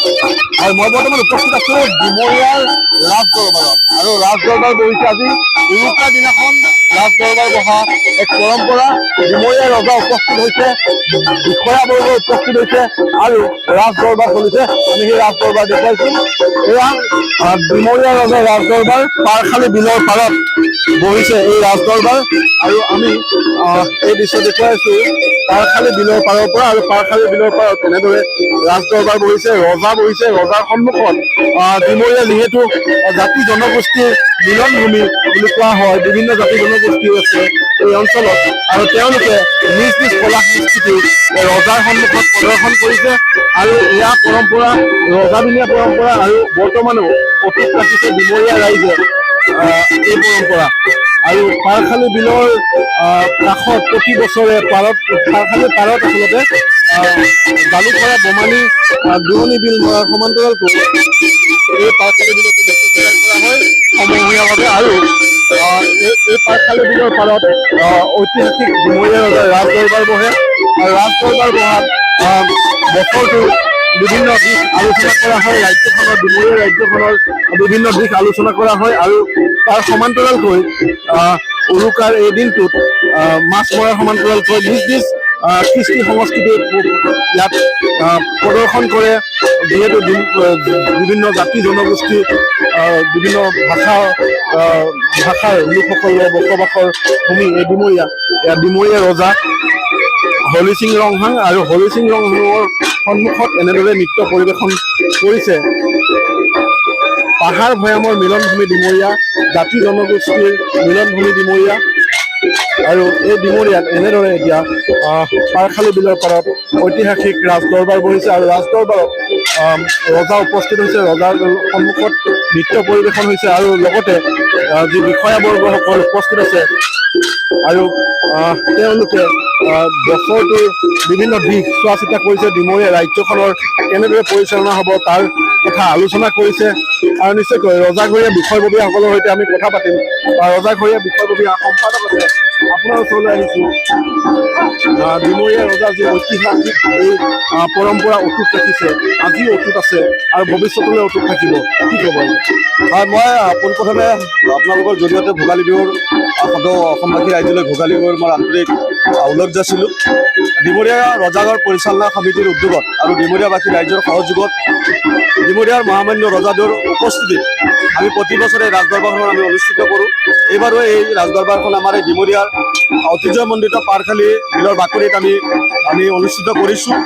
আৰু মই বৰ্তমান উপস্থিত আছো ডিমৰীয়াৰ ৰাজ দৰবাৰত আৰু ৰাজ দৰবাৰ বহিছে আজি উৰুকাৰ দিনাখন ৰাজ দৰবাৰ বহা এক পৰম্পৰা। ডিমৰীয়া ৰজা উপস্থিত হৈছে, বিষয়াবৰ্গ উপস্থিত হৈছে আৰু ৰাজ দৰবাৰ চলিছে। আমি সেই ৰাজ দৰবাৰ দেখুৱাইছো। এয়া ডিমৰীয়া ৰজাৰ ৰাজ দৰবাৰ, পাৰখালী বিলৰ পাৰত বহিছে এই ৰাজ দৰবাৰ আৰু আমি এই দৃশ্য দেখুৱাইছো পাৰখালী বিলৰ পাৰৰ পৰা। আৰু পাৰখালী বিলৰ পাৰত এনেদৰে ৰাজ দৰবাৰ বহিছে, ৰজা বহিছে। ৰজাৰ সন্মুখত ডিমৰীয়া যিহেতু জাতি জনগোষ্ঠীৰ মিলন ভূমি বুলি কোৱা হয়, বিভিন্ন জাতি জনগোষ্ঠীও আছে এই অঞ্চলত আৰু তেওঁলোকে নিজ নিজ কলা সংস্কৃতি ৰজাৰ সন্মুখত প্ৰদৰ্শন কৰিছে আৰু এয়া পৰম্পৰা, ৰজাদিনীয়া পৰম্পৰা আৰু বৰ্তমানেও অটুট ৰাখিছে ডিমৰীয়া ৰাইজে এই পৰম্পৰা। আৰু পাৰখালী বিলৰ কাষত প্ৰতি বছৰে পাৰখালী পাৰত আচলতে জালুকৰা বমানী দুৰণি বিল সমান্তৰালকৈ এই পাৰখালী বিলত কৰা হয় সমূহীয়াভাৱে। আৰু এই পাৰখালী বিলৰ পাৰত ঐতিহাসিক ডিমৰীয়া ৰজাৰ ৰাজ দৰবাৰ বহে আৰু ৰাজ দৰবাৰ বহাত বছৰটোৰ বিভিন্ন দিশ আলোচনা কৰা হয়। ৰাজ্যখনৰ ডিমৰীয়া ৰাজ্যখনৰ বিভিন্ন দিশ আলোচনা কৰা হয় আৰু তাৰ সমান্তৰালকৈ উৰুকাৰ এই দিনটোত মাছ মৰাৰ সমান্তৰালকৈ নিজ নিজ কৃষ্টি সংস্কৃতি ইয়াত প্ৰদৰ্শন কৰে। যিহেতু বিভিন্ন জাতি জনগোষ্ঠী, বিভিন্ন ভাষাৰ লোকসকলৰ বসবাসৰ ভূমি এই ডিমৰীয়া। ইয়াত ডিমৰীয়া ৰজা হলি সিং ৰংহাং আৰু হলি সিং ৰংহাঙৰ সন্মুখত এনেদৰে নৃত্য পৰিৱেশন কৰিছে। পাহাৰ ভৈয়ামৰ মিলনভূমি ডিমৰীয়া, জাতি জনগোষ্ঠীৰ মিলনভূমি ডিমৰীয়া। আৰু এই ডিমৰীয়াত এনেদৰে এতিয়া পাৰখালী বিলৰ পাৰত ঐতিহাসিক ৰাজ দৰবাৰ বহিছে আৰু ৰাজ দৰবাৰত ৰজা উপস্থিত হৈছে। ৰজাৰ সন্মুখত নৃত্য পৰিৱেশন হৈছে আৰু লগতে যি বিষয়াবৰ্গসকল উপস্থিত আছে আৰু তেওঁলোকে বছৰটোৰ বিভিন্ন দিশ চোৱা চিতা কৰিছে। ডিমৰীয়া ৰাজ্যখনৰ কেনেদৰে পৰিচালনা হ'ব তাৰ কথা আলোচনা কৰিছে আৰু নিশ্চয়কৈ ৰজাঘৰীয়া বিষয়ববীয়াসকলৰ সৈতে আমি কথা পাতিম। ৰজাঘৰীয়া বিষয়ববীয়া সম্পাদক আছে, আপোনাৰ ওচৰলৈ আহিছোঁ। ডিমৰীয়া ৰজাৰ যি ঐতিহাসিক এই পৰম্পৰা অটুট ৰাখিছে, আজিও অটুট আছে আৰু ভৱিষ্যতলৈ অটুট থাকিব, কি ক'ব? হয়, মই পোনপ্ৰথমে আপোনালোকৰ জৰিয়তে ভোগালী বিহুৰ অসমবাসী ৰাইজলৈ ভোগালী বিহুৰ মই আন্তৰিক ওলগ যাচিলোঁ। ডিমৰীয়া ৰজাঘৰ পৰিচালনা সমিতিৰ উদ্যোগত আৰু ডিমৰীয়াবাসী ৰাইজৰ সহযোগত ডিমৰীয়াৰ মহামান্য ৰজাদেউৰ উপস্থিতিত আমি প্ৰতি বছৰে ৰাজ দৰবাৰখন আমি অনুষ্ঠিত কৰোঁ। এইবাৰো এই ৰাজ দৰবাৰখন আমাৰ এই ডিমৰীয়াৰ ঐতিহ্যমণ্ডিত পাৰখালী বিলৰ বাকৰিত আমি অনুষ্ঠিত কৰিছোঁ।